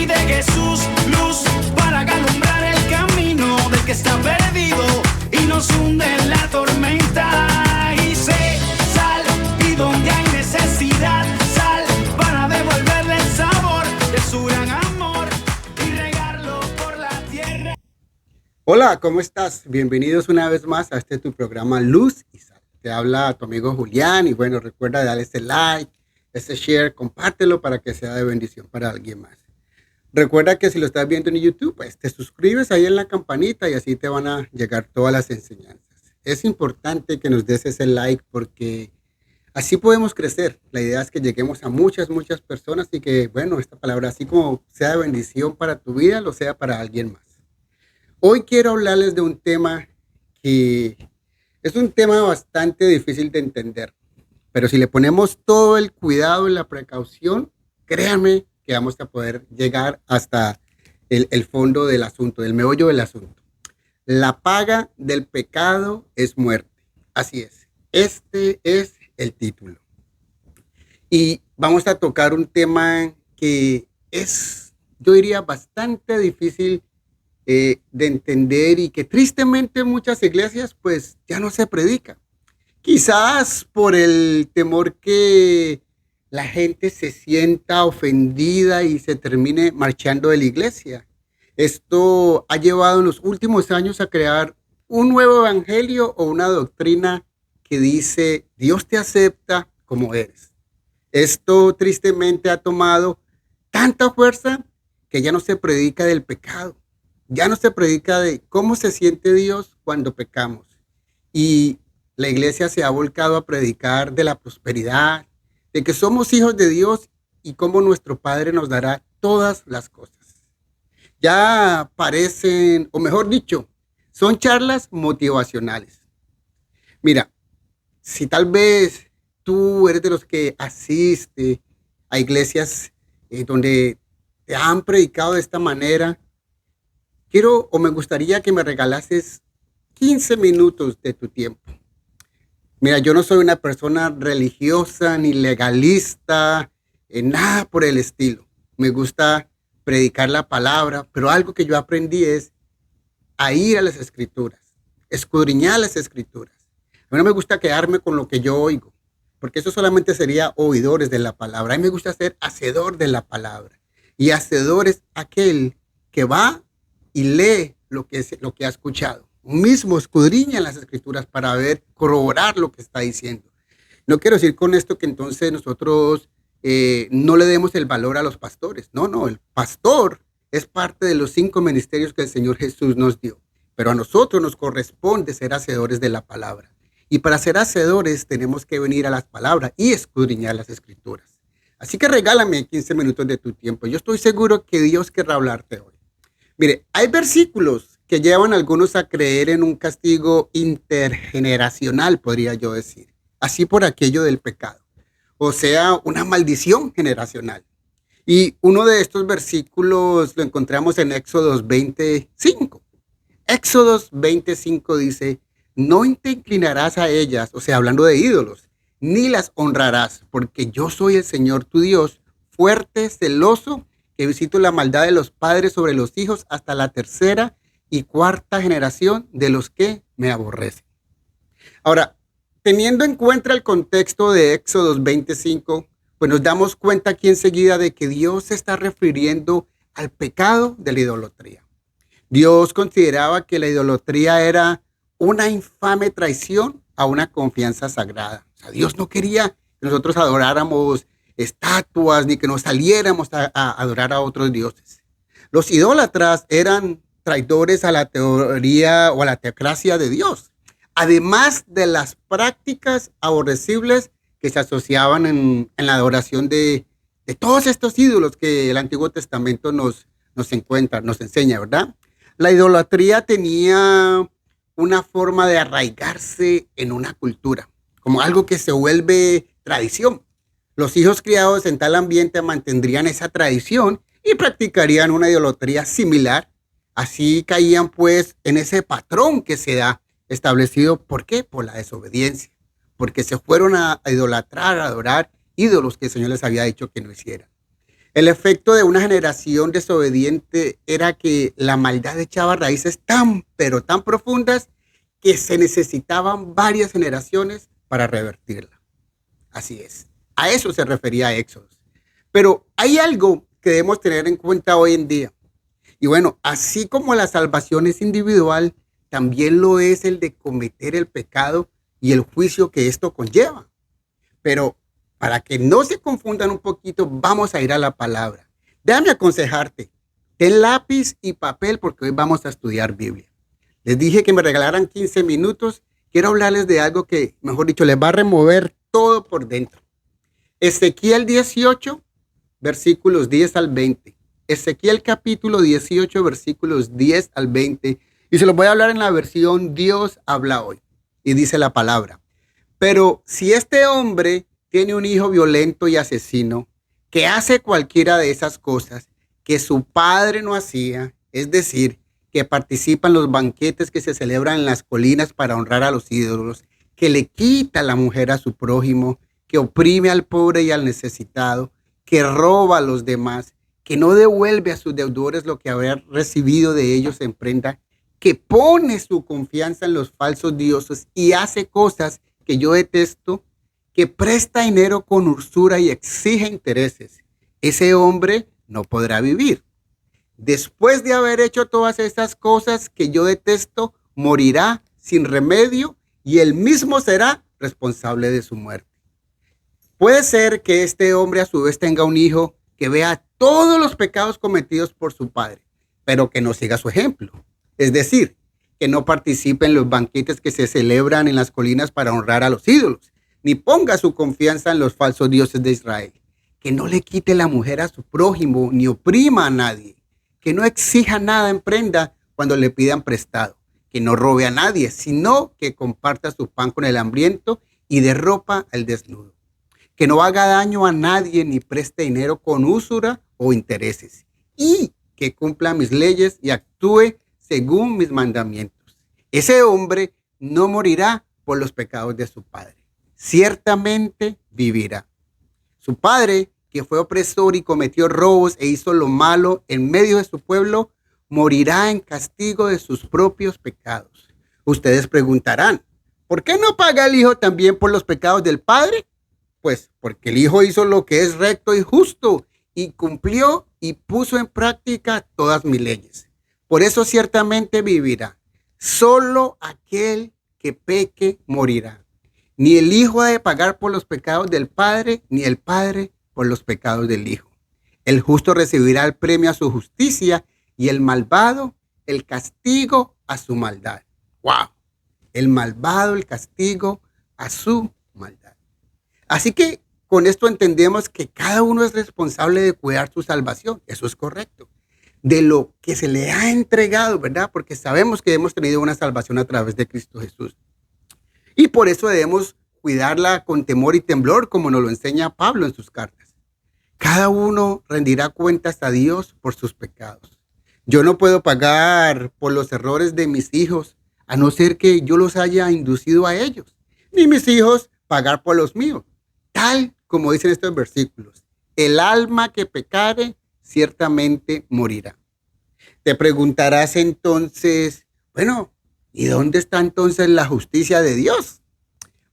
de Jesús, luz para alumbrar el camino del que está perdido y nos hunde en la tormenta. Y sé sal, y donde hay necesidad, sal para devolverle el sabor de su gran amor y regarlo por la tierra. Hola, ¿cómo estás? Bienvenidos una vez más a tu programa Luz y Sal. Te habla tu amigo Julián y bueno, recuerda darle ese like, ese share, compártelo para que sea de bendición para alguien más. Recuerda que si lo estás viendo en YouTube, pues te suscribes ahí en la campanita y así te van a llegar todas las enseñanzas. Es importante que nos des ese like porque así podemos crecer. La idea es que lleguemos a muchas personas y que, bueno, esta palabra así como sea de bendición para tu vida, lo sea para alguien más. Hoy quiero hablarles de un tema que es un tema bastante difícil de entender, pero si le ponemos todo el cuidado y la precaución, créanme que vamos a poder llegar hasta el fondo del asunto, del meollo del asunto. La paga del pecado es muerte. Así es. Este es el título. Y vamos a tocar un tema que es, yo diría, bastante difícil de entender y que tristemente en muchas iglesias pues ya no se predica. Quizás por el temor que la gente se sienta ofendida y se termine marchando de la iglesia. Esto ha llevado en los últimos años a crear un nuevo evangelio o una doctrina que dice Dios te acepta como eres. Esto tristemente ha tomado tanta fuerza que ya no se predica del pecado. Ya no se predica de cómo se siente Dios cuando pecamos. Y la iglesia se ha volcado a predicar de la prosperidad, de que somos hijos de Dios y cómo nuestro Padre nos dará todas las cosas. Ya parecen, o mejor dicho, son charlas motivacionales. Mira, si tal vez tú eres de los que asiste a iglesias donde te han predicado de esta manera, quiero o me gustaría que me regalases 15 minutos de tu tiempo. Mira, yo no soy una persona religiosa ni legalista, nada por el estilo. Me gusta predicar la palabra, pero algo que yo aprendí es a ir a las escrituras, escudriñar las escrituras. A mí no me gusta quedarme con lo que yo oigo, porque eso solamente sería oidores de la palabra. A mí me gusta ser hacedor de la palabra. Y hacedor es aquel que va y lee lo que ha escuchado. Mismo escudriña las escrituras para ver, corroborar lo que está diciendo. No quiero decir con esto que entonces nosotros no le demos el valor a los pastores. No, el pastor es parte de los 5 ministerios que el Señor Jesús nos dio. Pero a nosotros nos corresponde ser hacedores de la palabra. Y para ser hacedores tenemos que venir a las palabras y escudriñar las escrituras. Así que regálame 15 minutos de tu tiempo. Yo estoy seguro que Dios querrá hablarte hoy. Mire, hay versículos que llevan a algunos a creer en un castigo intergeneracional, podría yo decir, así por aquello del pecado, o sea, una maldición generacional. Y uno de estos versículos lo encontramos en Éxodos 25. Éxodos 25 dice, no te inclinarás a ellas, o sea, hablando de ídolos, ni las honrarás, porque yo soy el Señor tu Dios, fuerte, celoso, que visito la maldad de los padres sobre los hijos hasta la 3ª y 4ª generación de los que me aborrecen. Ahora, teniendo en cuenta el contexto de Éxodos 25, pues nos damos cuenta aquí enseguida de que Dios se está refiriendo al pecado de la idolatría. Dios consideraba que la idolatría era una infame traición a una confianza sagrada. O sea, Dios no quería que nosotros adoráramos estatuas ni que nos saliéramos a adorar a otros dioses. Los idólatras eran traidores a la teoría o a la teocracia de Dios, además de las prácticas aborrecibles que se asociaban en la adoración de todos estos ídolos que el Antiguo Testamento nos enseña, ¿verdad? La idolatría tenía una forma de arraigarse en una cultura, como algo que se vuelve tradición. Los hijos criados en tal ambiente mantendrían esa tradición y practicarían una idolatría similar. Así caían pues en ese patrón que se da establecido. ¿Por qué? Por la desobediencia. Porque se fueron a idolatrar, a adorar ídolos que el Señor les había dicho que no hicieran. El efecto de una generación desobediente era que la maldad echaba raíces tan, pero tan profundas que se necesitaban varias generaciones para revertirla. Así es. A eso se refería Éxodo. Pero hay algo que debemos tener en cuenta hoy en día. Y bueno, así como la salvación es individual, también lo es el de cometer el pecado y el juicio que esto conlleva. Pero para que no se confundan un poquito, vamos a ir a la palabra. Déjame aconsejarte, ten lápiz y papel porque hoy vamos a estudiar Biblia. Les dije que me regalaran 15 minutos. Quiero hablarles de algo que, mejor dicho, les va a remover todo por dentro. Ezequiel 18, versículos 10 al 20. Ezequiel capítulo 18, versículos 10 al 20. Y se los voy a hablar en la versión Dios habla hoy. Y dice la palabra: pero si este hombre tiene un hijo violento y asesino, que hace cualquiera de esas cosas que su padre no hacía, es decir, que participa en los banquetes que se celebran en las colinas para honrar a los ídolos, que le quita la mujer a su prójimo, que oprime al pobre y al necesitado, que roba a los demás, que no devuelve a sus deudores lo que habrá recibido de ellos en prenda, que pone su confianza en los falsos dioses y hace cosas que yo detesto, que presta dinero con usura y exige intereses, ese hombre no podrá vivir. Después de haber hecho todas esas cosas que yo detesto, morirá sin remedio y él mismo será responsable de su muerte. Puede ser que este hombre a su vez tenga un hijo que vea todos los pecados cometidos por su padre, pero que no siga su ejemplo. Es decir, que no participe en los banquetes que se celebran en las colinas para honrar a los ídolos, ni ponga su confianza en los falsos dioses de Israel, que no le quite la mujer a su prójimo, ni oprima a nadie, que no exija nada en prenda cuando le pidan prestado, que no robe a nadie, sino que comparta su pan con el hambriento y de ropa al desnudo, que no haga daño a nadie ni preste dinero con usura o intereses, y que cumpla mis leyes y actúe según mis mandamientos. Ese hombre no morirá por los pecados de su padre. Ciertamente vivirá. Su padre, que fue opresor y cometió robos e hizo lo malo en medio de su pueblo, morirá en castigo de sus propios pecados. Ustedes preguntarán, ¿por qué no paga el hijo también por los pecados del padre? Pues porque el hijo hizo lo que es recto y justo y cumplió y puso en práctica todas mis leyes. Por eso ciertamente vivirá. Solo aquel que peque morirá. Ni el hijo ha de pagar por los pecados del padre, ni el padre por los pecados del hijo. El justo recibirá el premio a su justicia y el malvado el castigo a su maldad. ¡Wow! El malvado el castigo a su maldad. Así que con esto entendemos que cada uno es responsable de cuidar su salvación. Eso es correcto. De lo que se le ha entregado, ¿verdad? Porque sabemos que hemos tenido una salvación a través de Cristo Jesús. Y por eso debemos cuidarla con temor y temblor, como nos lo enseña Pablo en sus cartas. Cada uno rendirá cuentas a Dios por sus pecados. Yo no puedo pagar por los errores de mis hijos, a no ser que yo los haya inducido a ellos, ni mis hijos pagar por los míos. Tal como dicen estos versículos, el alma que pecare, ciertamente morirá. Te preguntarás entonces, bueno, ¿y dónde está entonces la justicia de Dios?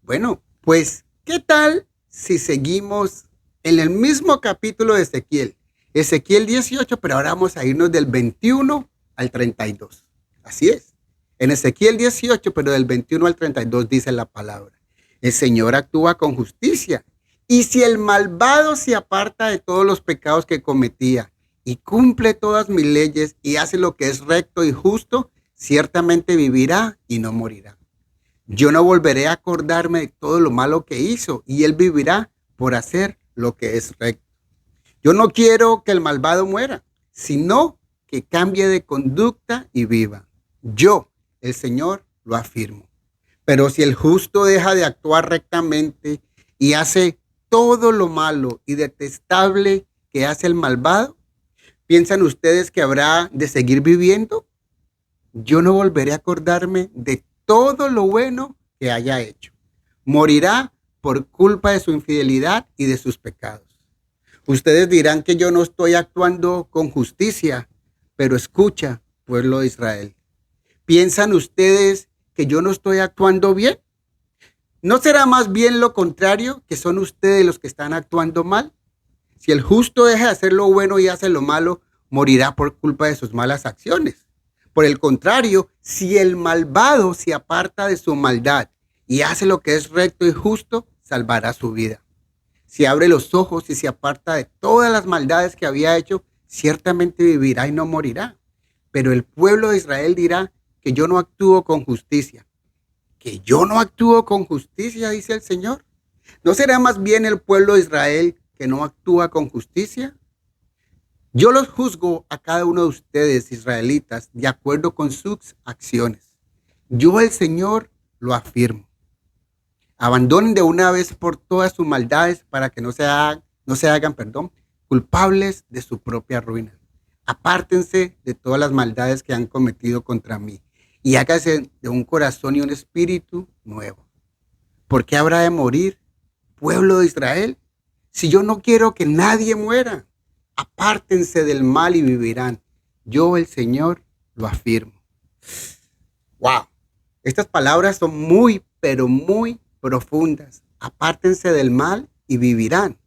Bueno, pues, ¿qué tal si seguimos en el mismo capítulo de Ezequiel? Ezequiel 18, pero ahora vamos a irnos del 21 al 32. Así es. En Ezequiel 18, pero del 21 al 32 dice la palabra: el Señor actúa con justicia. Y si el malvado se aparta de todos los pecados que cometía y cumple todas mis leyes y hace lo que es recto y justo, ciertamente vivirá y no morirá. Yo no volveré a acordarme de todo lo malo que hizo y él vivirá por hacer lo que es recto. Yo no quiero que el malvado muera, sino que cambie de conducta y viva. Yo, el Señor, lo afirmo. Pero si el justo deja de actuar rectamente y hace todo lo malo y detestable que hace el malvado, ¿piensan ustedes que habrá de seguir viviendo? Yo no volveré a acordarme de todo lo bueno que haya hecho. Morirá por culpa de su infidelidad y de sus pecados. Ustedes dirán que yo no estoy actuando con justicia, pero escucha, pueblo de Israel. ¿Piensan ustedes que yo no estoy actuando bien? ¿No será más bien lo contrario, que son ustedes los que están actuando mal? Si el justo deja de hacer lo bueno y hace lo malo, morirá por culpa de sus malas acciones. Por el contrario, si el malvado se aparta de su maldad y hace lo que es recto y justo, salvará su vida. Si abre los ojos y se aparta de todas las maldades que había hecho, ciertamente vivirá y no morirá. Pero el pueblo de Israel dirá que yo no actúo con justicia. Que yo no actúo con justicia, dice el Señor. ¿No será más bien el pueblo de Israel que no actúa con justicia? Yo los juzgo a cada uno de ustedes, israelitas, de acuerdo con sus acciones. Yo, el Señor, lo afirmo. Abandonen de una vez por todas sus maldades para que no se hagan, culpables de su propia ruina. Apártense de todas las maldades que han cometido contra mí y háganse de un corazón y un espíritu nuevo. ¿Por qué habrá de morir, pueblo de Israel? Si yo no quiero que nadie muera, apártense del mal y vivirán. Yo, el Señor, lo afirmo. Wow, estas palabras son muy, pero muy profundas. Apártense del mal y vivirán.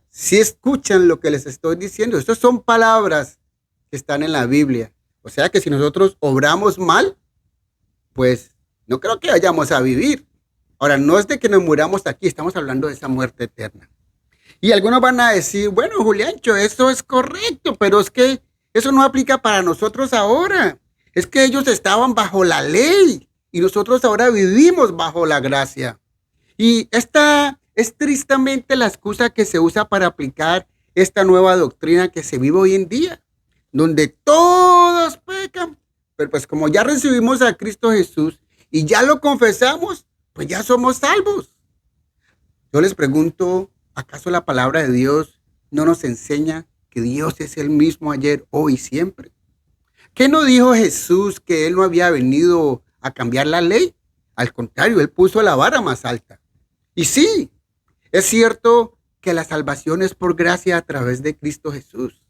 Si escuchan lo que les estoy diciendo, estas son palabras que están en la Biblia. O sea que si nosotros obramos mal, pues no creo que vayamos a vivir. Ahora, no es de que nos muramos aquí, estamos hablando de esa muerte eterna. Y algunos van a decir, bueno, Juliancho, eso es correcto, pero es que eso no aplica para nosotros ahora. Es que ellos estaban bajo la ley y nosotros ahora vivimos bajo la gracia. Y esta es tristemente la excusa que se usa para aplicar esta nueva doctrina que se vive hoy en día, donde todos pecan. Pero pues como ya recibimos a Cristo Jesús y ya lo confesamos, pues ya somos salvos. Yo les pregunto, ¿acaso la palabra de Dios no nos enseña que Dios es el mismo ayer, hoy y siempre? ¿Qué no dijo Jesús que Él no había venido a cambiar la ley? Al contrario, Él puso la vara más alta. Y sí, es cierto que la salvación es por gracia a través de Cristo Jesús.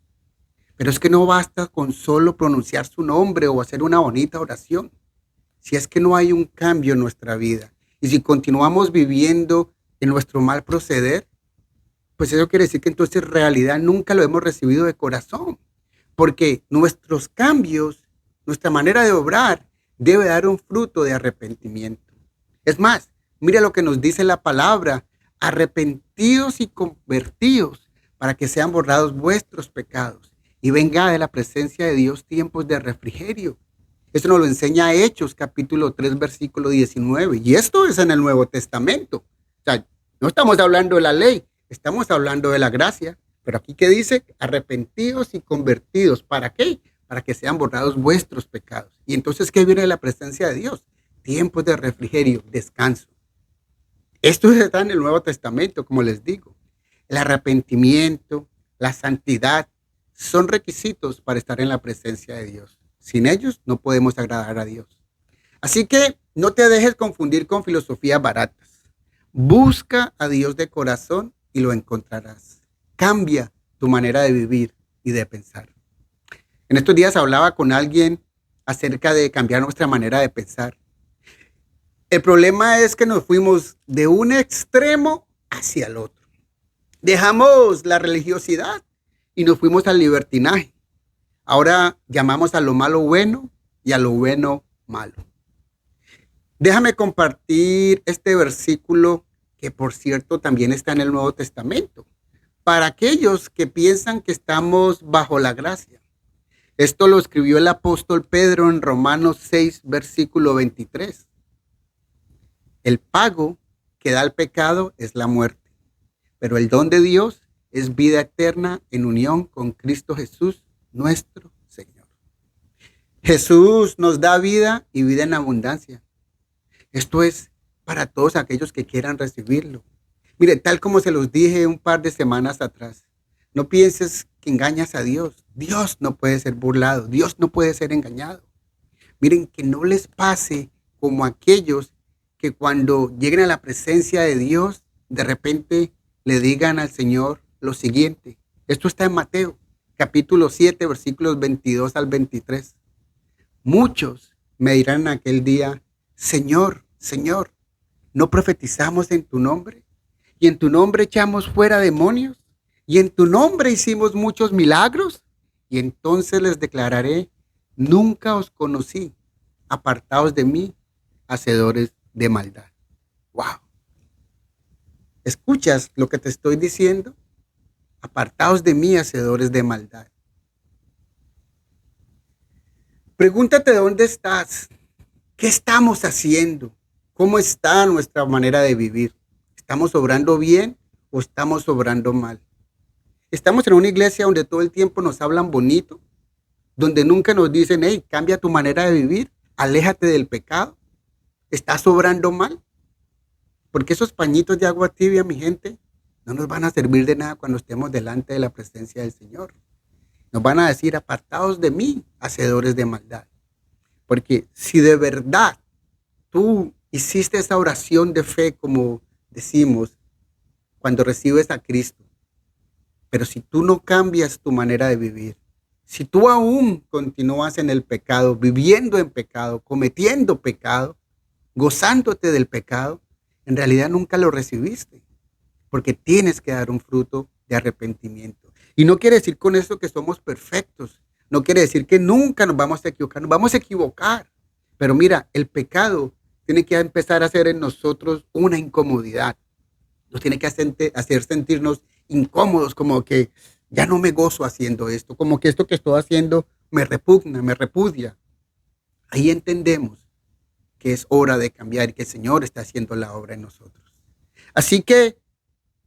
Pero es que no basta con solo pronunciar su nombre o hacer una bonita oración. Si es que no hay un cambio en nuestra vida y si continuamos viviendo en nuestro mal proceder, pues eso quiere decir que entonces en realidad nunca lo hemos recibido de corazón. Porque nuestros cambios, nuestra manera de obrar, debe dar un fruto de arrepentimiento. Es más, mira lo que nos dice la palabra: arrepentidos y convertidos para que sean borrados vuestros pecados y venga de la presencia de Dios tiempos de refrigerio. Esto nos lo enseña Hechos, capítulo 3, versículo 19. Y esto es en el Nuevo Testamento. O sea, no estamos hablando de la ley, estamos hablando de la gracia. Pero aquí que dice, arrepentidos y convertidos. ¿Para qué? Para que sean borrados vuestros pecados. Y entonces, ¿qué viene de la presencia de Dios? Tiempos de refrigerio, descanso. Esto está en el Nuevo Testamento, como les digo. El arrepentimiento, la santidad, son requisitos para estar en la presencia de Dios. Sin ellos no podemos agradar a Dios. Así que no te dejes confundir con filosofías baratas. Busca a Dios de corazón y lo encontrarás. Cambia tu manera de vivir y de pensar. En estos días hablaba con alguien acerca de cambiar nuestra manera de pensar. El problema es que nos fuimos de un extremo hacia el otro. Dejamos la religiosidad y nos fuimos al libertinaje. Ahora llamamos a lo malo bueno y a lo bueno malo. Déjame compartir este versículo que, por cierto, también está en el Nuevo Testamento, para aquellos que piensan que estamos bajo la gracia. Esto lo escribió el apóstol Pedro en Romanos 6, versículo 23. El pago que da el pecado es la muerte, pero el don de Dios es vida eterna en unión con Cristo Jesús, nuestro Señor. Jesús nos da vida y vida en abundancia. Esto es para todos aquellos que quieran recibirlo. Mire, tal como se los dije un par de semanas atrás, no pienses que engañas a Dios. Dios no puede ser burlado, Dios no puede ser engañado. Miren, que no les pase como aquellos que cuando lleguen a la presencia de Dios, de repente le digan al Señor, lo siguiente. Esto está en Mateo, capítulo 7, versículos 22 al 23. Muchos me dirán en aquel día, Señor, Señor, ¿no profetizamos en tu nombre? ¿Y en tu nombre echamos fuera demonios? ¿Y en tu nombre hicimos muchos milagros? Y entonces les declararé, nunca os conocí, apartaos de mí, hacedores de maldad. Wow. ¿Escuchas lo que te estoy diciendo? Apartaos de mí, hacedores de maldad. Pregúntate dónde estás. ¿Qué estamos haciendo? ¿Cómo está nuestra manera de vivir? ¿Estamos obrando bien o estamos obrando mal? Estamos en una iglesia donde todo el tiempo nos hablan bonito, donde nunca nos dicen, hey, cambia tu manera de vivir, aléjate del pecado. ¿Estás obrando mal? Porque esos pañitos de agua tibia, mi gente, no nos van a servir de nada cuando estemos delante de la presencia del Señor. Nos van a decir, apartados de mí, hacedores de maldad. Porque si de verdad tú hiciste esa oración de fe, como decimos, cuando recibes a Cristo, pero si tú no cambias tu manera de vivir, si tú aún continúas en el pecado, viviendo en pecado, cometiendo pecado, gozándote del pecado, en realidad nunca lo recibiste, porque tienes que dar un fruto de arrepentimiento. Y no quiere decir con eso que somos perfectos, no quiere decir que nunca nos vamos a equivocar, nos vamos a equivocar. Pero mira, el pecado tiene que empezar a hacer en nosotros una incomodidad. Nos tiene que hacer sentirnos incómodos, como que ya no me gozo haciendo esto, como que esto que estoy haciendo me repugna, me repudia. Ahí entendemos que es hora de cambiar y que el Señor está haciendo la obra en nosotros. Así que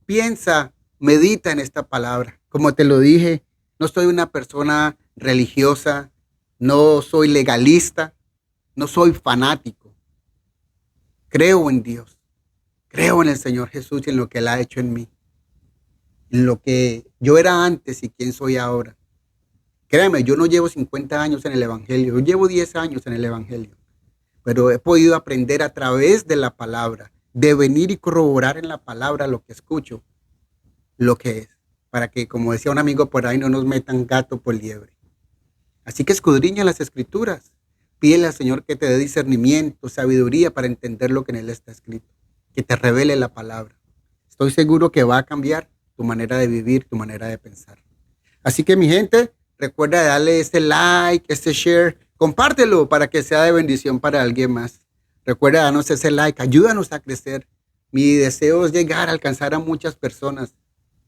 piensa, medita en esta palabra. Como te lo dije, no soy una persona religiosa, no soy legalista, no soy fanático. Creo en Dios, creo en el Señor Jesús y en lo que Él ha hecho en mí, en lo que yo era antes y quién soy ahora. Créeme, yo no llevo 50 años en el Evangelio, yo llevo 10 años en el Evangelio, pero he podido aprender a través de la palabra, de venir y corroborar en la palabra lo que escucho, lo que es, para que, como decía un amigo por ahí, no nos metan gato por liebre. Así que escudriña las Escrituras, pídele al Señor que te dé discernimiento, sabiduría para entender lo que en Él está escrito, que te revele la palabra. Estoy seguro que va a cambiar tu manera de vivir, tu manera de pensar. Así que, mi gente, recuerda darle ese like, ese share, compártelo para que sea de bendición para alguien más. Recuerda darnos ese like, ayúdanos a crecer. Mi deseo es llegar a alcanzar a muchas personas.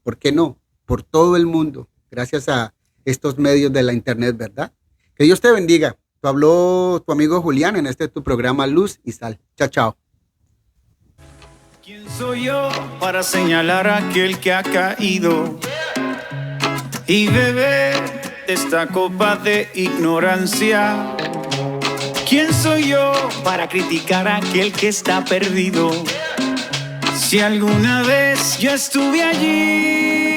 ¿Por qué no? Por todo el mundo, gracias a estos medios de la internet, ¿verdad? Que Dios te bendiga. Te habló tu amigo Julián en tu programa Luz y Sal. Chao, chao. ¿Quién soy yo para señalar a aquel que ha caído y beber de esta copa de ignorancia? ¿Quién soy yo para criticar a aquel que está perdido? Si alguna vez yo estuve allí.